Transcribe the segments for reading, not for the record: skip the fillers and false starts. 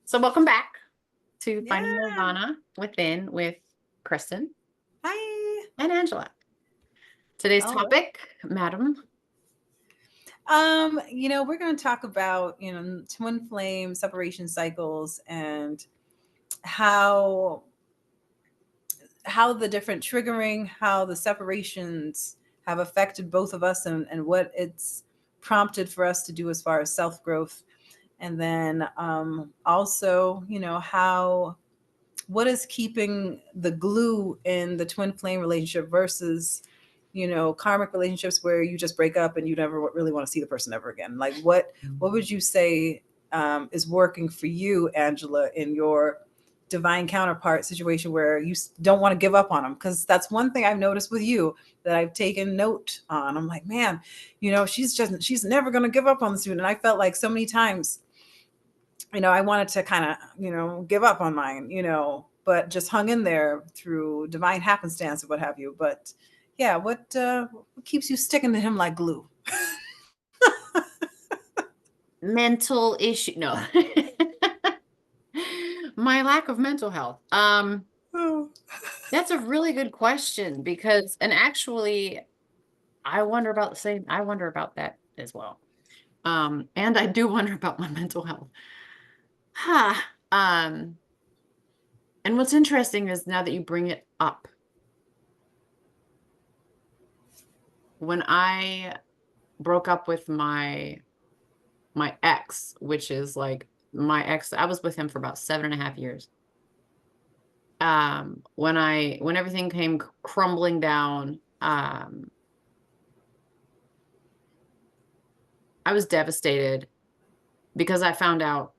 So welcome back to Finding Yeah. Nirvana Within with Kristen Hi. and Angela. Today's All right. topic, madam. We're going to talk about, twin flame separation cycles and how the different triggering, how the separations have affected both of us and what it's prompted for us to do as far as self-growth. And then also, how what is keeping the glue in the twin flame relationship versus karmic relationships where you just break up and you never really want to see the person ever again. Like what would you say is working for you, Angela, in your divine counterpart situation where you don't want to give up on them? Because that's one thing I've noticed with you that I've taken note on. I'm like, man, she's never going to give up on the student. And I felt like so many times I wanted to kind of, give up on mine, but just hung in there through divine happenstance or what have you. But yeah, what keeps you sticking to him like glue? Mental issue. No. My lack of mental health. Oh. That's a really good question because, and actually, I wonder about the same. I wonder about that as well. And I do wonder about my mental health. Huh. Um, and what's interesting is now that you bring it up, when I broke up with my ex, which is like my ex, I was with him for about 7.5 years. When everything came crumbling down, I was devastated because I found out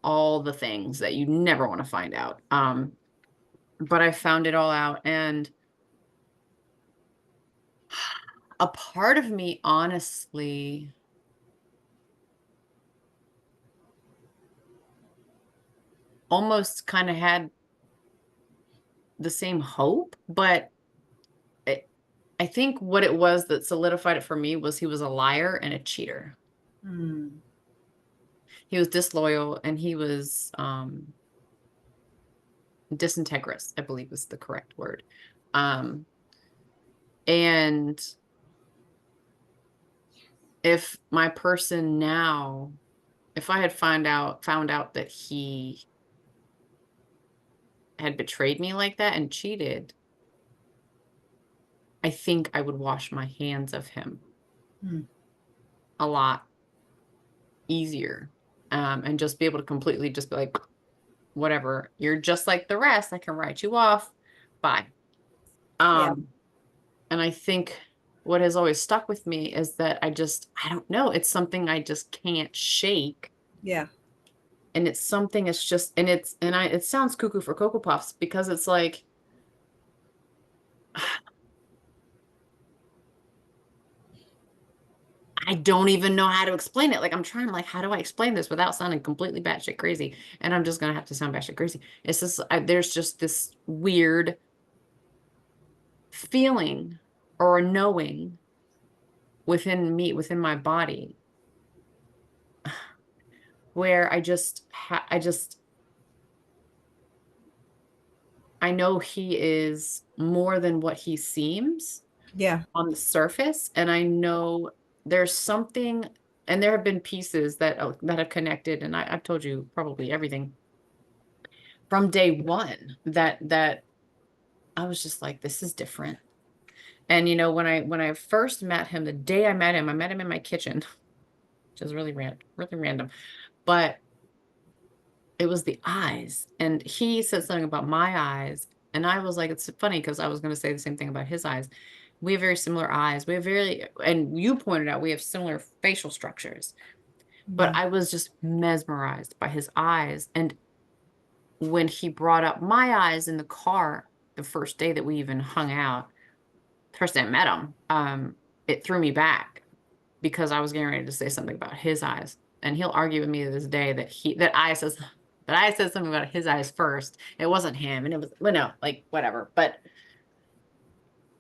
all the things that you never want to find out. But I found it all out, and a part of me, honestly, almost kind of had the same hope, but I think what it was that solidified it for me was he was a liar and a cheater. Hmm. He was disloyal and he was disintegrous, I believe is the correct word. Um, and if my person now, if I had found out that he had betrayed me like that and cheated, I think I would wash my hands of him Hmm. a lot easier. And just be able to completely just be like, whatever, you're just like the rest. I can write you off. Bye. Yeah. Um, and I think what has always stuck with me is that I don't know. It's something I just can't shake. Yeah. And it's something it's just, and it sounds cuckoo for Cocoa Puffs because it's like, I don't even know how to explain it. Like I'm trying, like, how do I explain this without sounding completely batshit crazy? And I'm just gonna have to sound batshit crazy. It's just, there's just this weird feeling or a knowing within me, within my body, where I know he is more than what he seems Yeah. on the surface, and I know there's something, and there have been pieces that have connected, and I've told you probably everything from day one that I was just like, this is different. And when I first met him, the day I met him in my kitchen, which is really random, but it was the eyes. And he said something about my eyes. And I was like, it's funny because I was going to say the same thing about his eyes. We have very similar eyes. And you pointed out we have similar facial structures. But Yeah. I was just mesmerized by his eyes. And when he brought up my eyes in the car the first day that we even hung out, first day I met him, it threw me back because I was getting ready to say something about his eyes. And he'll argue with me to this day that I said something about his eyes first. It wasn't him, and it was, well, no, like whatever. But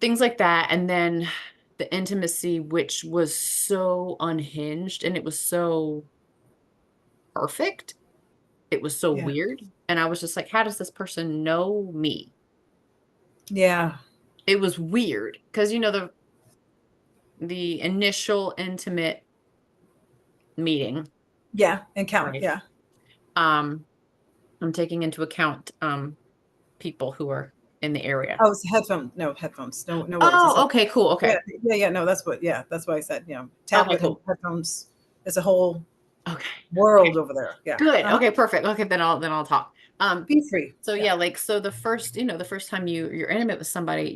things like that, and then the intimacy, which was so unhinged and it was so perfect. It was so Yeah. weird. And I was just like, how does this person know me? Yeah. It was weird because, the initial intimate meeting, Yeah. And count. right? Yeah. Um, I'm taking into account people who are in the area. Oh, it's headphones. No headphones. No, no worries. It's Oh, okay, cool. yeah, Okay. yeah, yeah. No, that's what. Yeah, that's why I said. Okay, Tablet and cool. headphones. It's a whole Okay. world Okay. over there. Yeah. Good. Uh huh. Okay, perfect. Okay, then I'll talk. Be free. So Yeah. yeah, like so the first time you're intimate with somebody,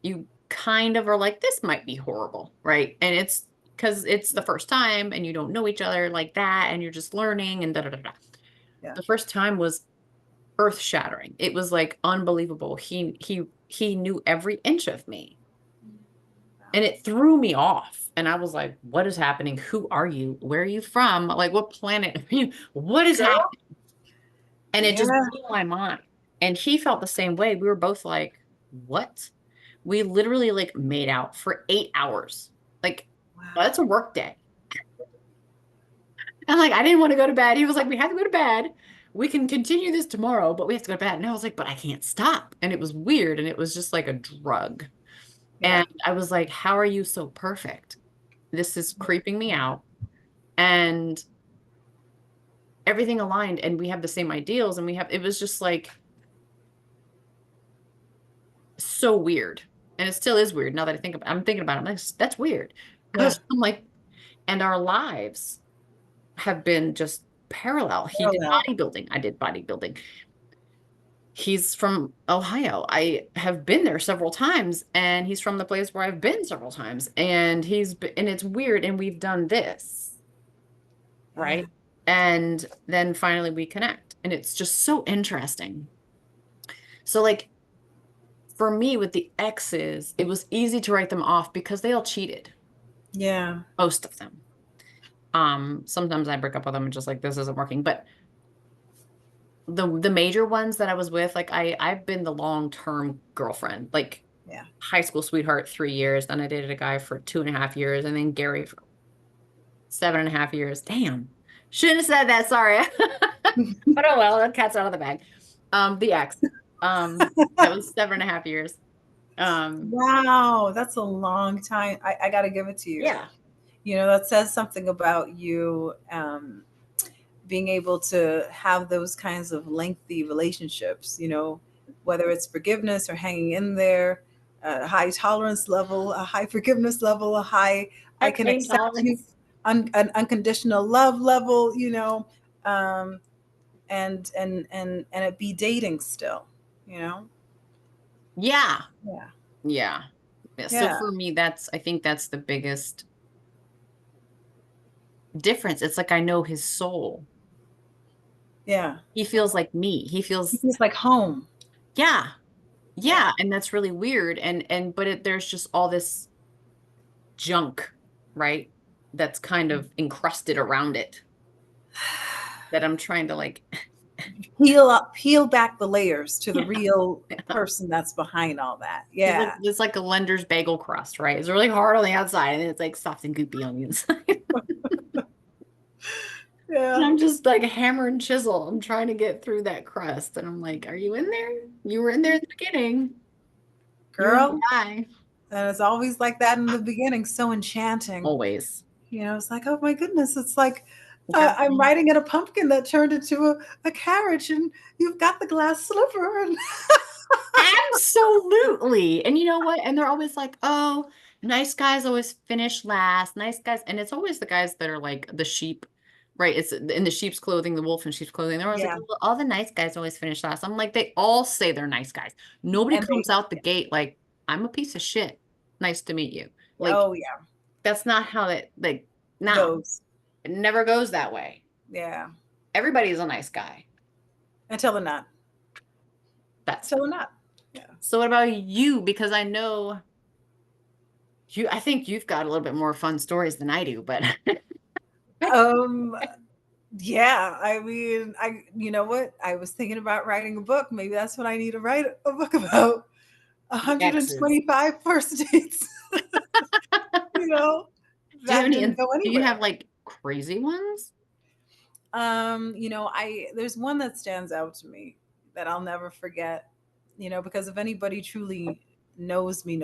you kind of are like, this might be horrible, right? And it's because it's the first time and you don't know each other like that, and you're just learning and da da da da. Yeah. The first time was earth shattering. It was like unbelievable. He knew every inch of me. And it threw me off. And I was like, what is happening? Who are you? Where are you from? Like, what planet are you? What is Girl. happening? And it just Yeah. blew my mind. And he felt the same way. We were both like, what? We literally like made out for 8 hours. Like, Wow. that's a work day. And like, I didn't want to go to bed. He was like, we have to go to bed. We can continue this tomorrow, but we have to go to bed. And I was like, but I can't stop. And it was weird. And it was just like a drug. Yeah. And I was like, how are you so perfect? This is creeping me out. And everything aligned. And we have the same ideals. And it was just like so weird. And it still is weird now that I'm thinking about it. I'm like, that's weird. Yeah. Because I'm like, and our lives have been just parallel. He did Parallel. bodybuilding. I did bodybuilding. He's from Ohio. I have been there several times, and he's from the place where I've been several times. And it's weird. And we've done this, Yeah. right? And then finally we connect. And it's just so interesting. So, like, for me with the exes, it was easy to write them off because they all cheated, Yeah. most of them. Sometimes I break up with them and just like this isn't working. But the major ones that I was with, like I've been the long-term girlfriend, like Yeah. high school sweetheart 3 years. Then I dated a guy for 2.5 years, and then Gary for 7.5 years. Damn. Shouldn't have said that, sorry. But oh well, the cat's out of the bag. The ex. That was 7.5 years. Um, Wow. That's a long time. I got to give it to you. yeah. That says something about you being able to have those kinds of lengthy relationships, whether it's forgiveness or hanging in there, a high tolerance level, a high forgiveness level, a high I A can pain accept you, tolerance. an unconditional love level, um, and it be dating still, you know? Yeah. Yeah. Yeah. Yeah. So Yeah. for me, I think that's the biggest difference. It's like I know his soul. Yeah. He feels like me. He It feels, feels like home. yeah, Yeah. yeah. And that's really weird. But there's just all this junk, right? That's kind of encrusted around it that I'm trying to like, Peel back the layers to the real person that's behind all that. Yeah. it's like a lender's bagel crust, right? It's really hard on the outside and it's like soft and goopy on the inside. And Yeah. I'm just like hammer and chisel. I'm trying to get through that crust. And I'm like, are you in there? You were in there in the beginning. You were my Girl. guy. And it's always like that in the beginning, so enchanting. Always. It's like, oh my goodness, it's like Girl. I'm riding in a pumpkin that turned into a carriage, and you've got the glass slipper. And Absolutely. And you know what? And they're always like, oh, nice guys always finish last. Nice guys. And it's always the guys that are like the sheep, right? It's in the sheep's clothing, the wolf in sheep's clothing. They're always like, yeah, oh, all the nice guys always finish last. I'm like, they all say they're nice guys. Nobody and comes out the gate like, I'm a piece of shit. Nice to meet you. Like, oh yeah, that's not how like, no, goes. it never goes that way. Yeah, Everybody's a nice guy. until they're not. That's Until they're not. Yeah. so what about you? Because I know I think you've got a little bit more fun stories than I do, but Um. Yeah. I mean, You know what? I was thinking about writing a book. Maybe that's what I need to write a book about. exes. 125 first dates. you know, Do you have that any, didn't go do you have anywhere. like crazy ones? There's one that stands out to me that I'll never forget. Because if anybody truly knows me,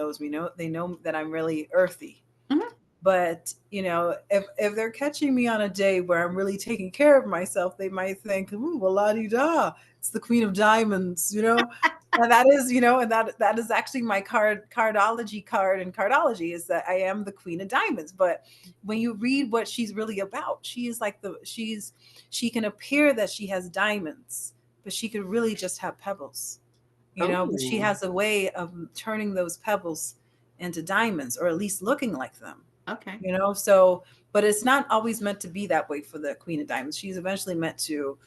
they know that I'm really earthy. Mhm. But if they're catching me on a day where I'm really taking care of myself, they might think, "Ooh, well, la di da, it's the Queen of Diamonds." And that is, and that is actually my cardology card in cardology, is that I am the Queen of Diamonds. But when you read what she's really about, she is like she can appear that she has diamonds, but she could really just have pebbles. But she Oh, has a way of turning those pebbles into diamonds, or at least looking like them. okay. So, but it's not always meant to be that way for the Queen of Diamonds. She's eventually meant to,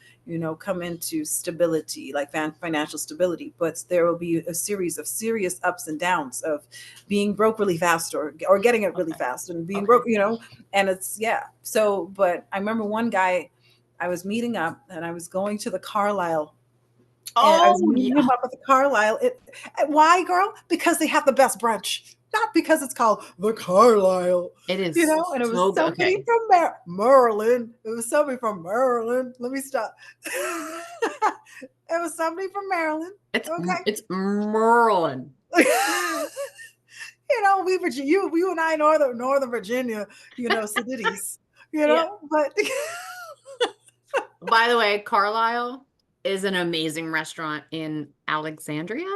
come into stability, like financial stability. But there will be a series of serious ups and downs of being broke really fast, or getting it really Okay. fast and being Okay. broke. And it's, yeah. So, but I remember one guy, I was meeting up and I was going to the Carlisle, and I was Oh, meeting him yeah. up at the Carlisle. Why, girl? Because they have the best brunch. Not because it's called the Carlisle. It is And it was so good. somebody Okay. from Maryland. It was somebody from Maryland. Let me stop. It was somebody from Maryland. Okay. It's Merlin. You and I, Northern Virginia, cities, Yeah. but By the way, Carlisle is an amazing restaurant in Alexandria.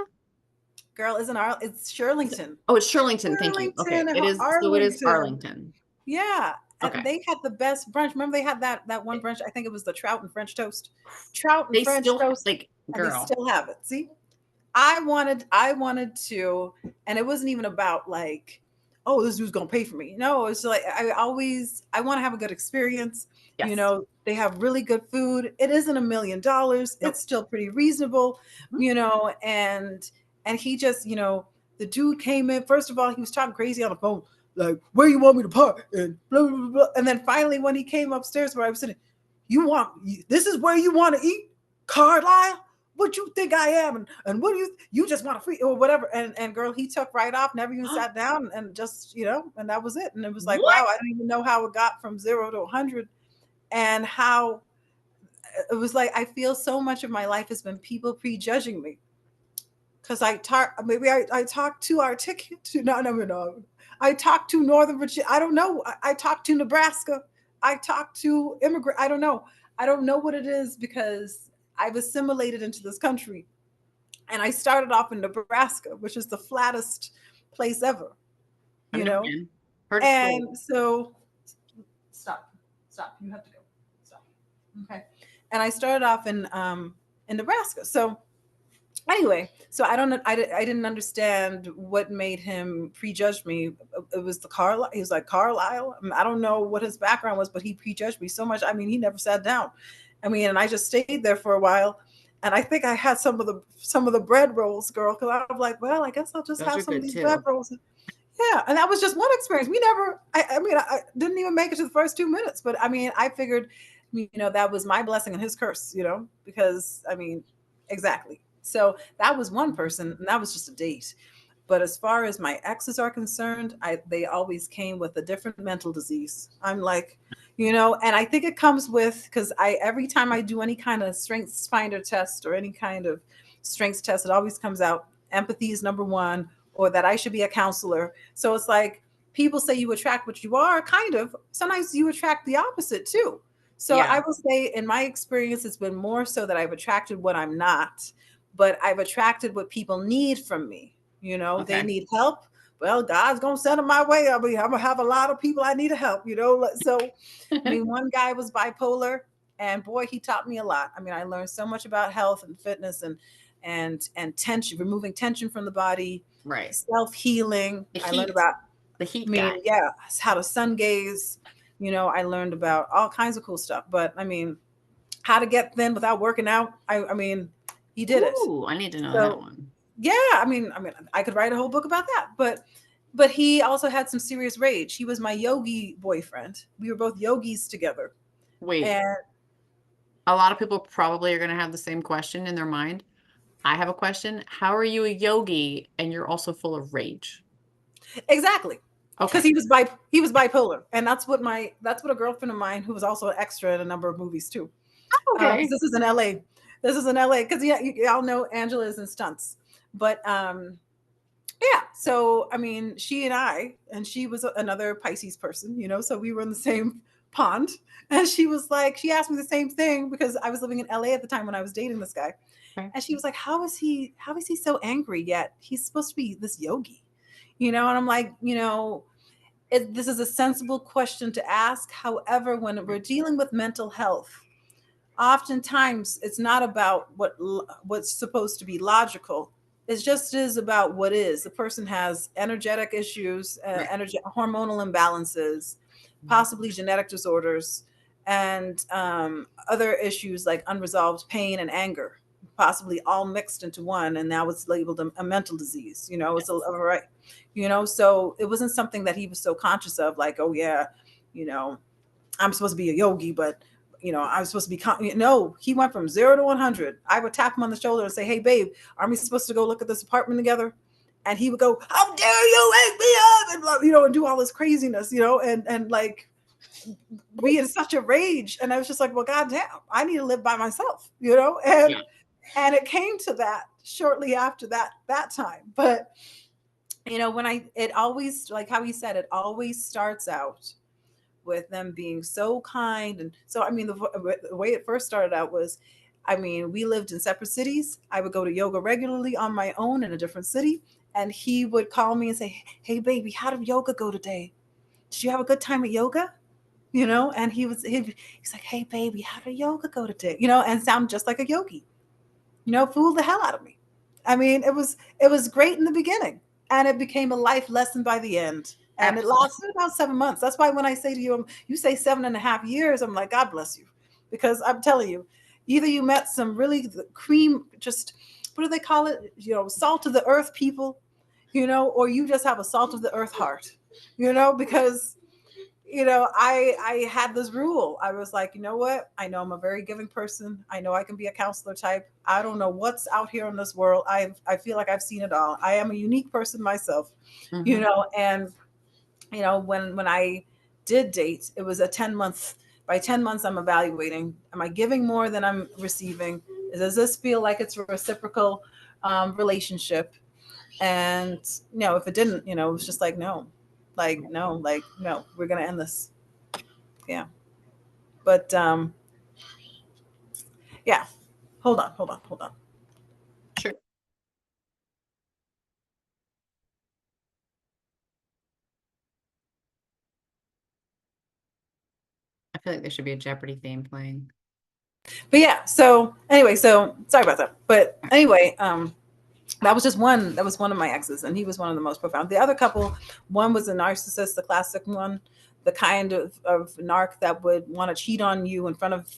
girl, it's Is it? Shirlington. Oh, it's Shirlington. Thank you. Okay. Shirlington, It is. So it is Arlington. Arlington. Yeah, and Okay. they had the best brunch. Remember they had that one brunch, I think it was the trout and French toast. Trout and They French still toast, like, and they girl. still have it. See? I wanted to, and it wasn't even about like, oh, this dude's gonna pay for me. No, it's like I want to have a good experience. Yes. They have really good food. It isn't $1 million. It's Nope. still pretty reasonable, Mhm. and he just, the dude came in. First of all, he was talking crazy on the phone, like, where you want me to park? And blah, blah, blah, blah. And then finally, when he came upstairs where I was sitting, this is where you want to eat? Carlisle? What you think I am? And what do you just want to free or whatever? And girl, he took right off, never even sat down, and just, and that was it. And it was like, What? wow, I don't even know how it got from 0 to 100, and how it was like, I feel so much of my life has been people prejudging me because I talk too articulate. No. I talk to Northern Virginia. I don't know. I talk to Nebraska. I talk to immigrant. I don't know. I don't know what it is because I've assimilated into this country, and I started off in Nebraska, which is the flattest place ever. I've You never know, been. Heard it's great. and so stop. You have to go. Stop. Okay. And I started off in Nebraska. So anyway, so I don't know. I didn't understand what made him prejudge me. It was the Carlisle. He was like Carlisle. I don't know what his background was, but he prejudged me so much. I mean, he never sat down. And I just stayed there for a while, and I think I had some of the bread rolls, girl. Because I'm like, well, I guess I'll just Those have are some of good these bread too. rolls. Yeah, and that was just one experience. We never. I didn't even make it to the first 2 minutes, but I figured, that was my blessing and his curse. Because exactly. So that was one person, and that was just a date. But as far as my exes are concerned, they always came with a different mental disease. I'm like, and I think it comes with, because I every time I do any kind of strengths finder test or any kind of strengths test, it always comes out empathy is number one, or that I should be a counselor. So it's like people say you attract what you are, kind of. Sometimes you attract the opposite too. So I Yeah. will say, in my experience, it's been more so that I've attracted what I'm not, but I've attracted what people need from me. They Okay. need help. Well, God's gonna send them my way. I'm gonna have a lot of people I need to help. So one guy was bipolar, and boy, he taught me a lot. I learned so much about health and fitness and tension, removing tension from the body, Right. self healing. The I learned heat. about, The heat guy. yeah, how to sun gaze. I learned about all kinds of cool stuff. But how to get thin without working out. He did it. Ooh, I need to know that So one. yeah, I could write a whole book about that. But he also had some serious rage. He was my yogi boyfriend. We were both yogis together. Wait, And a lot of people probably are going to have the same question in their mind. I have a question. How are you a yogi and you're also full of rage? exactly. because Okay. he was bipolar, and that's what a girlfriend of mine who was also an extra in a number of movies too. Because Okay. this is in LA. This is in LA because yeah, y'all know Angela is in stunts, but yeah. So I mean, she and I, and she was another Pisces person, you know, so we were in the same pond. And she was like, she asked me the same thing because I was living in LA at the time when I was dating this guy, Okay. and she was like, how is he so angry yet? He's supposed to be this yogi, you know? And I'm like, you know, this is a sensible question to ask. However, when we're dealing with mental health, oftentimes it's not about what's supposed to be logical. It just is about what is. The person has energetic issues, Right. hormonal imbalances, Mhm. possibly genetic disorders, and other issues like unresolved pain and anger, possibly all mixed into one. And now it's labeled a mental disease. You know, it's Yes. a right. You know, so it wasn't something that he was so conscious of, like, oh yeah, you know, I'm supposed to be a yogi, but you know, I'm supposed to be. No, he went from 0 to 100. I would tap him on the shoulder and say, "Hey, babe, aren't we supposed to go look at this apartment together?" And he would go, "How dare you wake me up?" And you know, and do all this craziness, you know, and like be in such a rage. And I was just like, "Well, goddamn, I need to live by myself," you know. Yeah. And it came to that shortly after that time, but you know, it always, like how he said, it always starts out with them being so kind. And so I mean, the way it first started out was, I mean, we lived in separate cities. I would go to yoga regularly on my own in a different city, and he would call me and say, "Hey baby, how did yoga go today? Did you have a good time at yoga?" You know, and he's like, "Hey baby, how did yoga go today?" You know, and sound just like a yogi. You know, fooled the hell out of me. I mean, it was great in the beginning, and it became a life lesson by the end. And it Absolutely. lasted about 7 months. That's why when I say to you, you say 7.5 years, I'm like, God bless you, because I'm telling you, either you met some really cream, just what do they call it? You know, salt of the earth people, you know, or you just have a salt of the earth heart, you know, because you know, I had this rule. I was like, you know what? I know I'm a very giving person. I know I can be a counselor type. I don't know what's out here in this world. I feel like I've seen it all. I am a unique person myself, you Hmm. know, and you know, when I did date, it was a 10 month. By 10 months, I'm evaluating. Am I giving more than I'm receiving? Does this feel like it's a reciprocal relationship? And you know, if it didn't, you know, it was just like no, like no, we're gonna end this. Yeah. But yeah, hold on. Sure. I feel like there should be a Jeopardy theme playing. But yeah, so anyway, so sorry about that. But anyway, that was just one. That was one of my exes, and he was one of the most profound. The other couple, one was a narcissist, the classic one, the kind of narc that would want to cheat on you in front of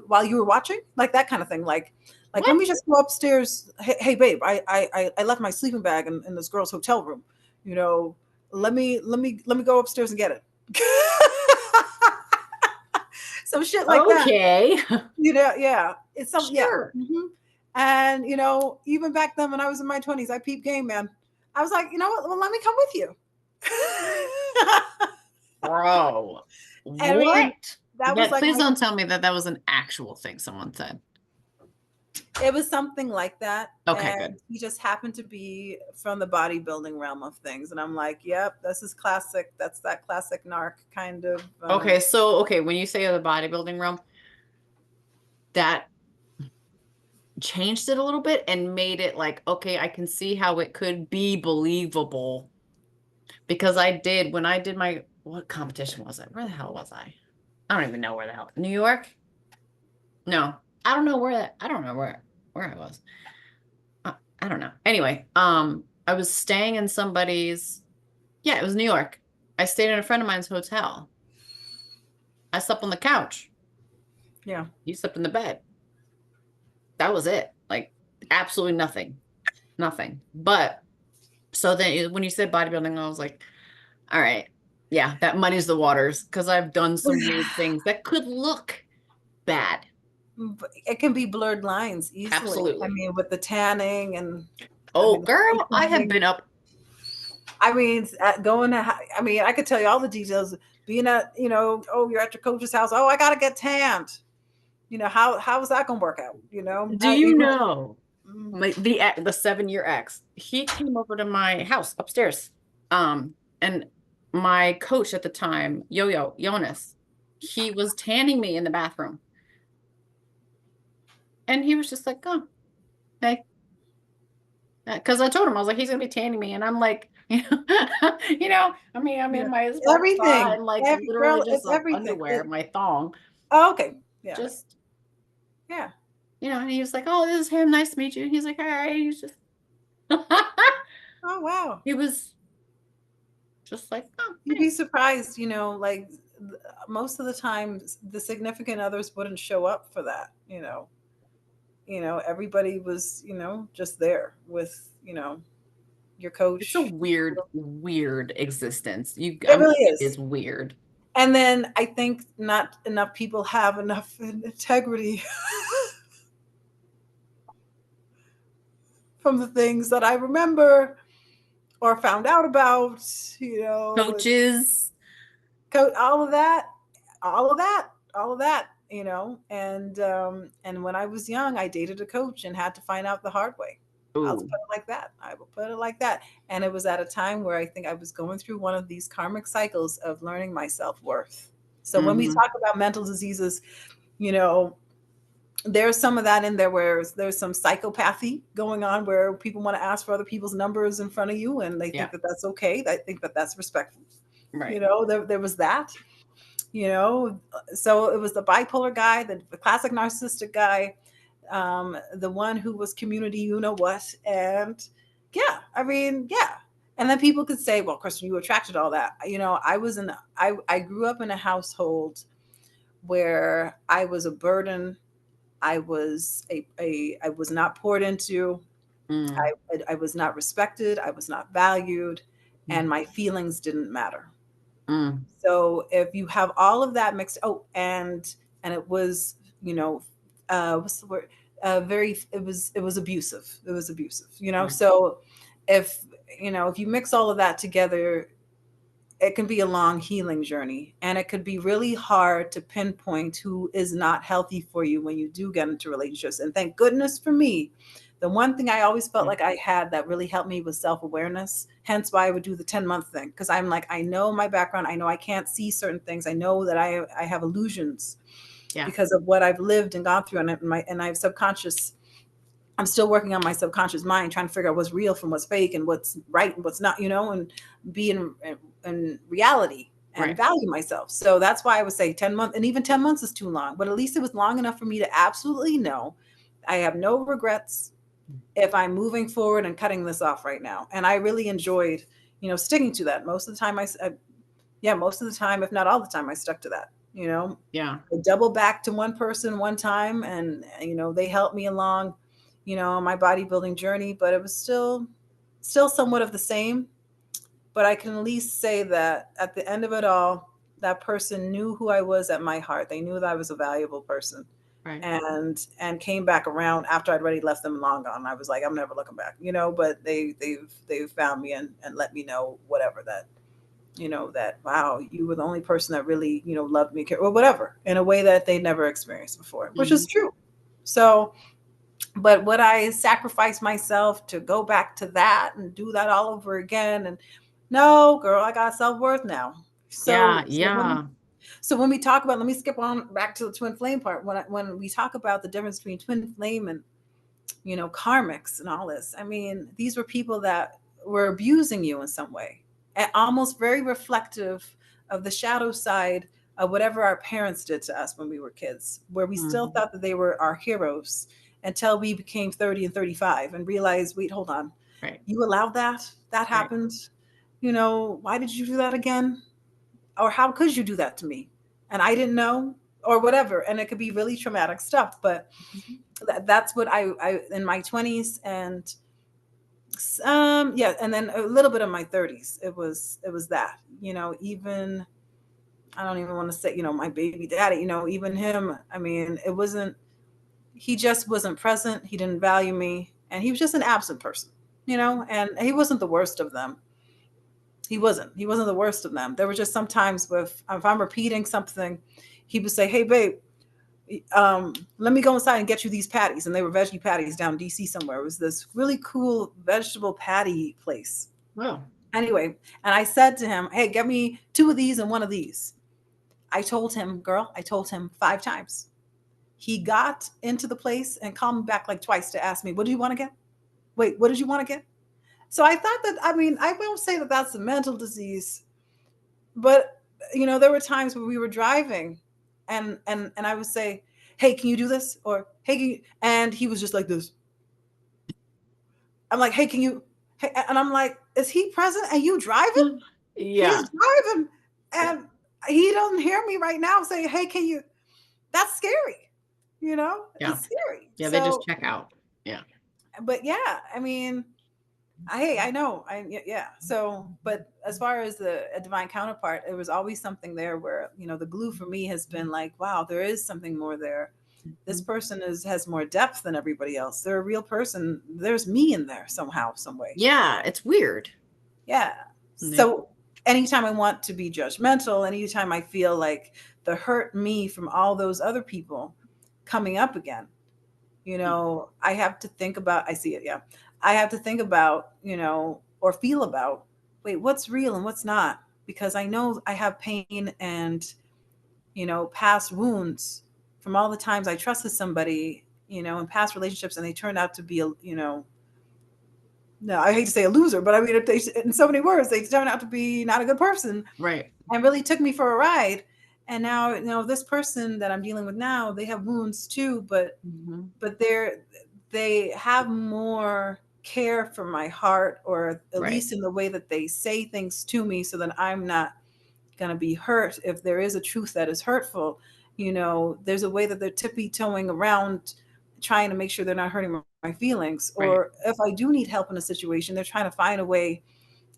while you were watching, like that kind of thing. Like let What? me just go upstairs. Hey babe, I left my sleeping bag in this girl's hotel room. You know, let me go upstairs and get it. Some shit like that. Okay. You know, yeah, it's some, yeah. Sure. And you know, even back then when I was in my 20s, I peeped game, man. I was like, you know what? Well, let me come with you. Bro. I mean, What? that was That like please my. don't tell me that that was an actual thing someone said. It was something like that, Okay, and good. he just happened to be from the bodybuilding realm of things, and I'm like, yep, this is classic. That's that classic narc kind of. Okay, so okay, when you say the bodybuilding realm, that changed it a little bit and made it like, okay, I can see how it could be believable because I did when I did my what competition was it? Where the hell was I? I don't even know where the hell. New York? No. I don't know I don't know where I was. I don't know. Anyway, I was staying in somebody's yeah, it was New York. I stayed in a friend of mine's hotel. I slept on the couch. Yeah. He slept in the bed. That was it. Like absolutely nothing. Nothing. But so then when you said bodybuilding, I was like, all right, yeah, that muddies the waters because I've done some weird things that could look bad. It can be blurred lines easily. I Absolutely. mean, with the tanning and I Oh, mean the spray girl, I have tanning. been up. I mean, I mean, I could tell you all the details. Being at, oh, you're at your coach's house. Oh, I gotta get tanned. How is that gonna work out? Do you Even know the 7-year ex? He came over to my house upstairs. And my coach at the time, Yo-Yo, Jonas, he was tanning me in the bathroom. And he was just like, oh, hey. Because I told him, I was like, he's gonna be tanning me. And I'm like, I mean, I'm yeah, in my sports bra everything, and like every literally girl, just it's everything. underwear, my thong. Oh, okay, yeah, Just, yeah. and he was like, oh, this is him. Nice to meet you. He's like, all right. He's just Oh wow. he was just like, oh, You'd hey. be surprised, like most of the time the significant others wouldn't show up for that. Everybody was, just there with, your It's a coach. weird, weird existence. It It really is. is weird. And then I think not enough people have enough integrity from the things that I remember or found out about, Coaches. all of that, all of that, all of that, and when I was young, I dated a coach and had to find out the hard way. I'll put Ooh. it like that. I will put it like that. And it was at a time where I think I was going through one of these karmic cycles of learning my self-worth. So when we Hmm. talk about mental diseases, you know, there's some of that in there where there's some psychopathy going on where people want to ask for other people's numbers in front of you and they think Yeah. that that's okay. I think that that's respectful. Right. There was that, so it was the bipolar guy, the classic narcissistic guy, the one who was community, what, and yeah, I mean, yeah. And then people could say, well, Kristen, you attracted all that. I grew up in a household where I was a burden. I was not poured into. Mm. I was not respected. I was not valued, and Mm. my feelings didn't matter. Mm. So if you have all of that mixed, and it was, what's the word? Very, it was abusive. It was abusive. Right. So if if you mix all of that together, it can be a long healing journey, and it could be really hard to pinpoint who is not healthy for you when you do get into relationships. And thank goodness for me, the one thing I always felt Yeah. like I had that really helped me was self-awareness. Hence why I would do the 10-month thing, because I'm like, I know my background, I know I can't see certain things, I know that I have illusions Yeah. because of what I've lived and gone through, and I have subconscious. I'm still working on my subconscious mind, trying to figure out what's real from what's fake and what's right and what's not, and be in reality and Right. value myself. So that's why I would say 10 months, and even 10 months is too long, but at least it was long enough for me to absolutely know I have no regrets if I'm moving forward and cutting this off right now. And I really enjoyed, sticking to that. Most of the time, yeah, most of the time, if not all the time, I stuck to that. Yeah. I double back to one person one time, and they helped me along, on my bodybuilding journey. But it was still somewhat of the same. But I can at least say that at the end of it all, that person knew who I was at my heart. They knew that I was a valuable person, Right. and came back around after I'd already left them long gone. I was like, I'm never looking back, But they've found me and let me know whatever that that wow, you were the only person that really loved me, or whatever, in a way that they never experienced before, which is Hmm. true. So, but would I sacrifice myself to go back to that and do that all over again? And no, girl, I got self-worth now. Yeah. So when Yeah. so when we talk about, let me skip on back to the twin flame part. When we talk about the difference between twin flame and karmics and all this, I mean, these were people that were abusing you in some way, and almost very reflective of the shadow side of whatever our parents did to us when we were kids, where we still Hmm. thought that they were our heroes until we became 30 and 35 and realized, wait, hold on, Right. you allowed that Right. happened. Why did you do that again? Or how could you do that to me? And I didn't know, or whatever. And it could be really traumatic stuff. But Mhm. that's what I in my 20s, and yeah, and then a little bit of my 30s, it was that, even, I don't even want to say, my baby daddy, even him, I mean, it wasn't, he just wasn't present, he didn't value me, and he was just an absent person, and he wasn't the worst of them. He wasn't the worst of them. There were just sometimes with if I'm repeating something, he would say, "Hey, babe, let me go inside and get you these patties." And they were veggie patties down in DC somewhere. It was this really cool vegetable patty place. Wow. Anyway, and I said to him, "Hey, get me two of these and one of these." I told him, girl, I told him 5 times. He got into the place and called me back like twice to ask me, "What do you want again? Wait, what did you want again?" So I thought that, I mean, I won't say that that's a mental disease, but there were times where we were driving and I would say, "Hey, can you do this?" Or, "Hey, can you?" And he was just like this. I'm like, "Hey, can you?" Hey, and I'm like, "Is he present and you driving?" Yeah. He's driving and he doesn't hear me right now saying, "Hey, can you?" That's scary. Yeah. It's scary. Yeah. They just So, check out. Yeah. but yeah, I mean, I know. Yeah. So, but as far as a divine counterpart, it was always something there where, the glue for me has been like, wow, there is something more there. This Mhm. person has more depth than everybody else. They're a real person. There's me in there somehow, some way. Yeah. It's weird. Yeah. Yeah. So anytime I want to be judgmental, anytime I feel like the hurt me from all those other people coming up again, I have to think about, I see it, yeah. I have to think about, or feel about, wait, what's real and what's not? Because I know I have pain and, past wounds from all the times I trusted somebody, in past relationships and they turned out to be, no, I hate to say a loser, but I mean, if they, in so many words, they turned out to be not a good person Right. and really took me for a ride. And now, this person that I'm dealing with now, they have wounds too, but Hmm. they have more care for my heart, or at Right. least in the way that they say things to me, so that I'm not going to be hurt if there is a truth that is hurtful. There's a way that they're tippy toeing around trying to make sure they're not hurting my feelings. Right. Or if I do need help in a situation, they're trying to find a way,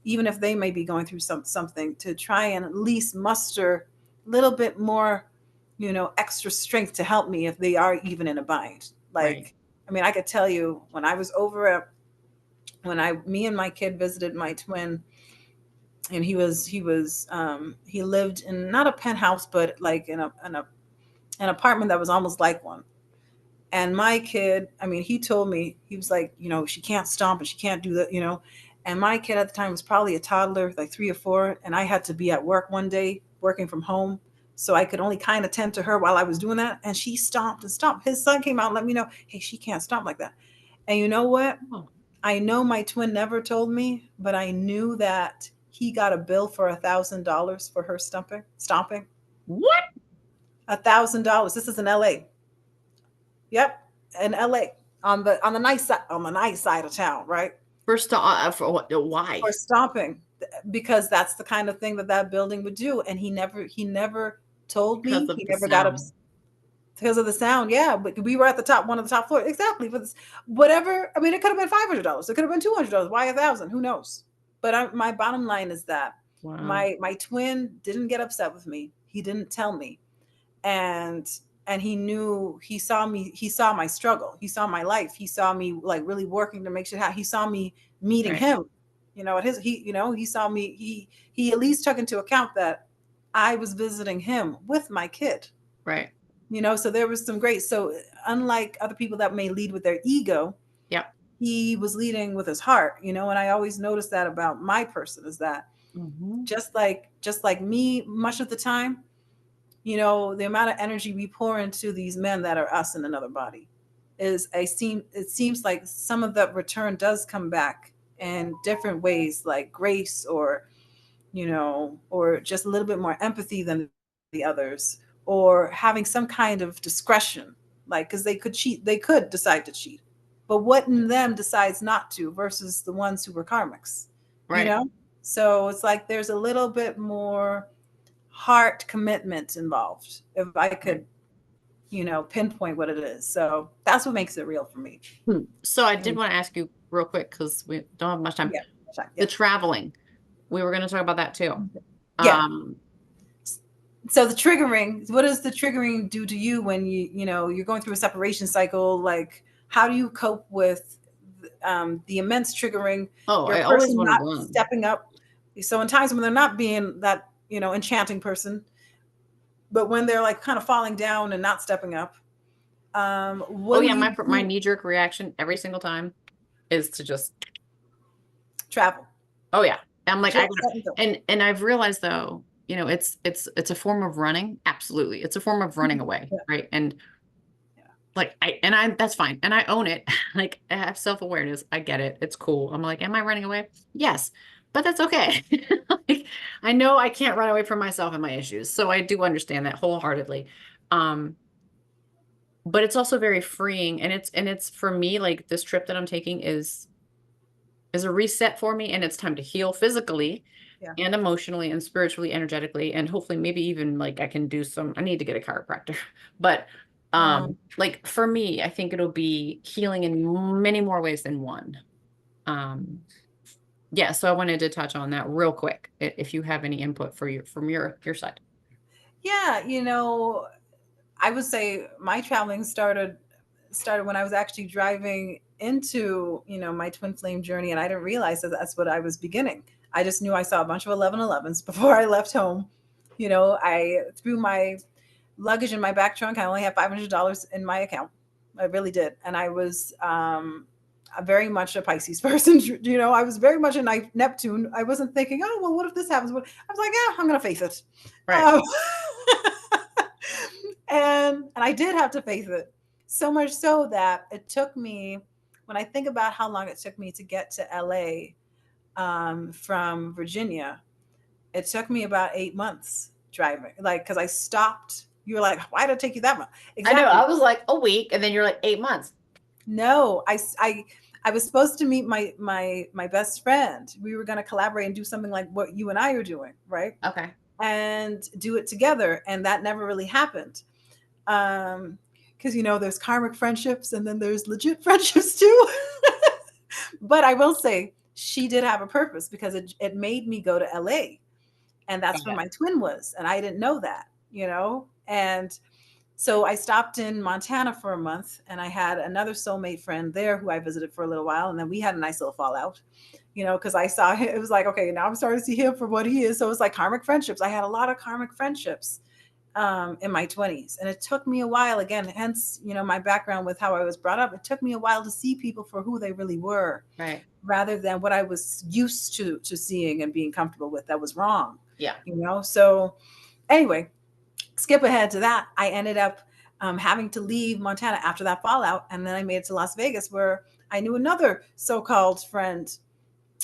even if they may be going through something, to try and at least muster a little bit more, extra strength to help me if they are even in a bind. Right. Like, I mean, I could tell you when I was over at, me and my kid visited my twin, and he lived in not a penthouse, but like in an apartment that was almost like one. And my kid, I mean, he told me, he was like, she can't stomp and she can't do that. And my kid at the time was probably a toddler, like 3 or 4. And I had to be at work one day, working from home. So I could only kind of tend to her while I was doing that. And she stomped and stomped. His son came out and let me know, hey, she can't stomp like that. And you know what? Oh, I know my twin never told me, but I knew that he got a bill for $1,000 for her stomping. what? $1,000. This is in LA. Yep, in LA, on the nice side of town, right? First, for what? Why? For stomping, because that's the kind of thing that building would do. And he never told Because me. of He the never got up sound. because of the sound. Yeah, but we were at the top, one of the top floors, exactly. But whatever. I mean, it could have been $500. It could have been $200. Why 1,000? Who knows? But my bottom line is that Wow. my twin didn't get upset with me. He didn't tell me, and he knew, he saw my struggle, he saw my life, he saw me like really working to make sure he saw me meeting Right. him, at his, he saw me, he at least took into account that I was visiting him with my kid, Right. so there was some great, so unlike other people that may lead with their ego, Yep. he was leading with his heart, and I always noticed that about my person, is that Hmm. just like me much of the time, the amount of energy we pour into these men that are us in another body it seems like some of that return does come back in different ways, like grace, or just a little bit more empathy than the others, or having some kind of discretion, like, because they could decide to cheat, but what in them decides not to, versus the ones who were karmics, you Right. know so it's like there's a little bit more heart commitment involved, if I Right. could, pinpoint what it is. So that's what makes it real for me. So I did Mm, want to ask you real quick because we don't have much time. yeah, The yeah, traveling. We were going to talk about that too. yeah. Um, So the triggering, what does the triggering do to you when you're going through a separation cycle? Like, how do you cope with the immense triggering, oh, your I always person want to not run. stepping up? So in times when they're not being that, enchanting person, but when they're like kind of falling down and not stepping up, Oh what do yeah, you my do? knee-jerk reaction every single time is to just, Travel. oh yeah. I'm like, I Just gotta, let me go. and I've realized though, it's a form of running. Absolutely. It's a form of running away, Yeah. right? And Yeah. like I that's fine. And I own it. Like I have self-awareness. I get it. It's cool. I'm like, am I running away? Yes. But that's okay. Like I know I can't run away from myself and my issues. So I do understand that wholeheartedly. Um, but it's also very freeing, and it's for me, like this trip that I'm taking is a reset for me, and it's time to heal physically Yeah. and emotionally and spiritually, energetically, and hopefully maybe even like I can do some, I need to get a chiropractor. But like for me, I think it'll be healing in many more ways than one. Um yeah, so I wanted to touch on that real quick, if you have any input for your from your side. Yeah, I would say my traveling started when I was actually driving into, my twin flame journey, and I didn't realize that that's what I was beginning. I just knew I saw a bunch of 1111s before I left home. I threw my luggage in my back trunk. I only had $500 in my account. I really did. And I was very much a Pisces person. I was very much a Neptune. I wasn't thinking, oh, well, what if this happens? I was like, yeah, I'm going to face it. Right. Um, and I did have to face it. So much so that it took me, when I think about how long it took me to get to LA from Virginia, it took me about 8 months driving. Like, because I stopped. You were like, why did it take you that much? I know. Exactly. I was like a week, and then you're like 8 months. No, I was supposed to meet my best friend. We were going to collaborate and do something like what you and I are doing, right? Okay. And do it together, and that never really happened. Because there's karmic friendships, and then there's legit friendships too. But I will say she did have a purpose, because it made me go to LA, and that's Got where it. my twin was, and I didn't know that. And so I stopped in Montana for a month, and I had another soulmate friend there who I visited for a little while, and then we had a nice little fallout. Because I saw him, it was like, okay, now I'm starting to see him for what he is. So it's like karmic friendships. I had a lot of karmic friendships in my 20s, and it took me a while, again, hence my background with how I was brought up. It took me a while to see people for who they really were, Right. rather than what I was used to seeing and being comfortable with that was wrong. Yeah. So anyway, skip ahead to that. I ended up having to leave Montana after that fallout, and then I made it to Las Vegas, where I knew another so-called friend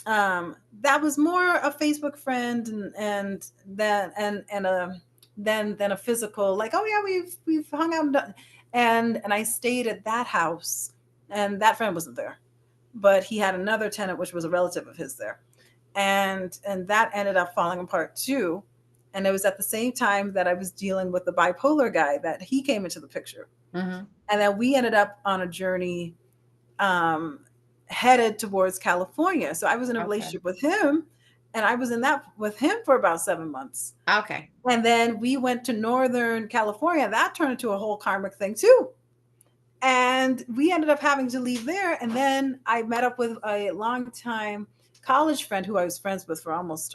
that was more a Facebook friend, and then and a than a physical, like, oh yeah, we've hung out, and I stayed at that house, and that friend wasn't there, but he had another tenant, which was a relative of his there, and that ended up falling apart too. And it was at the same time that I was dealing with the bipolar guy, that he came into the picture, Hmm. and then we ended up on a journey um, headed towards California. So I was in a Okay. relationship with him, and I was in that with him for about 7 months. Okay. And then we went to Northern California. That turned into a whole karmic thing too. And we ended up having to leave there. And then I met up with a longtime college friend who I was friends with for almost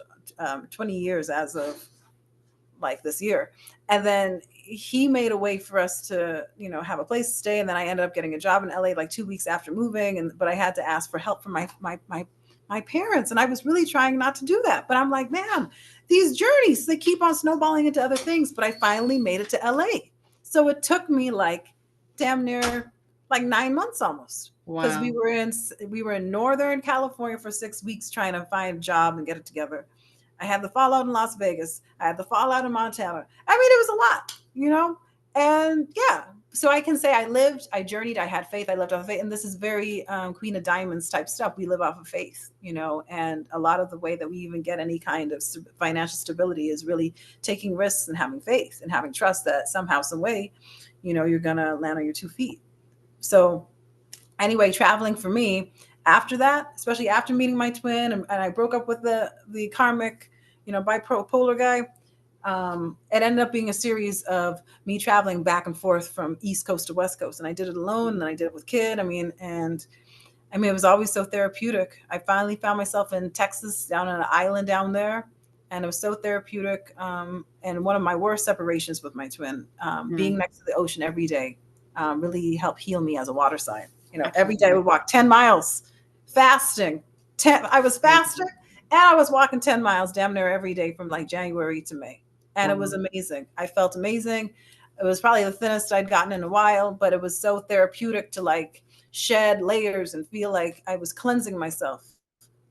20 years as of like this year. And then he made a way for us to, have a place to stay. And then I ended up getting a job in LA like 2 weeks after moving. But I had to ask for help from my parents. And I was really trying not to do that. But I'm like, man, these journeys, they keep on snowballing into other things. But I finally made it to LA. So it took me like damn near like 9 months almost. Because we Wow. were in we were in Northern California for 6 weeks trying to find a job and get it together. I had the fallout in Las Vegas. I had the fallout in Montana. I mean, it was a lot. And yeah, so I can say I lived, I journeyed, I had faith, I lived off of faith. And this is very Queen of Diamonds type stuff. We live off of faith. And a lot of the way that we even get any kind of financial stability is really taking risks and having faith and having trust that somehow, some way, you're going to land on your 2 feet. So anyway, traveling for me after that, especially after meeting my twin, and I broke up with the karmic, bipolar guy. It ended up being a series of me traveling back and forth from East Coast to West Coast, and I did it alone, and then I did it with kid. I mean, and I mean, it was always so therapeutic. I finally found myself in Texas, down on an island down there, and it was so therapeutic. And one of my worst separations with my twin, being Mm, next to the ocean every day, really helped heal me as a water sign. You know, every day I absolutely. would walk 10 miles, fasting. I was fasting, and I was walking 10 miles damn near every day from like January to May, and it was Wow. amazing. I felt amazing. It was probably the thinnest I'd gotten in a while, but it was so therapeutic to like shed layers and feel like I was cleansing myself.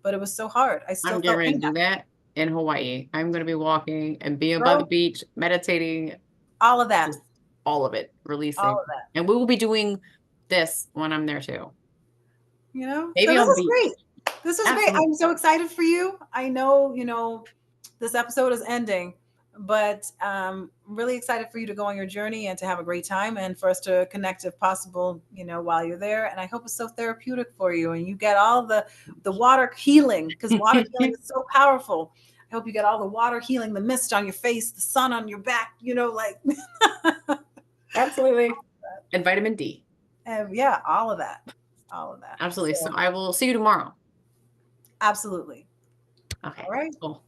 But it was so hard. I still I'm getting felt ready to pain do after. that in Hawaii. I'm going to be walking and being by the Girl, beach, meditating, all of that. just all of it, All releasing. of that. And we will be doing this when I'm there too. You know? So Maybe this on the is beach. great. This is great. Absolutely. I'm so excited for you. I know, this episode is ending, but I'm really excited for you to go on your journey and to have a great time and for us to connect if possible, while you're there. And I hope it's so therapeutic for you and you get all the water healing because water healing is so powerful. I hope you get all the water healing, the mist on your face, the sun on your back, like Absolutely. And vitamin D. yeah, all of that. All of that. Absolutely. So So I will see you tomorrow. absolutely. All Okay. right. Cool.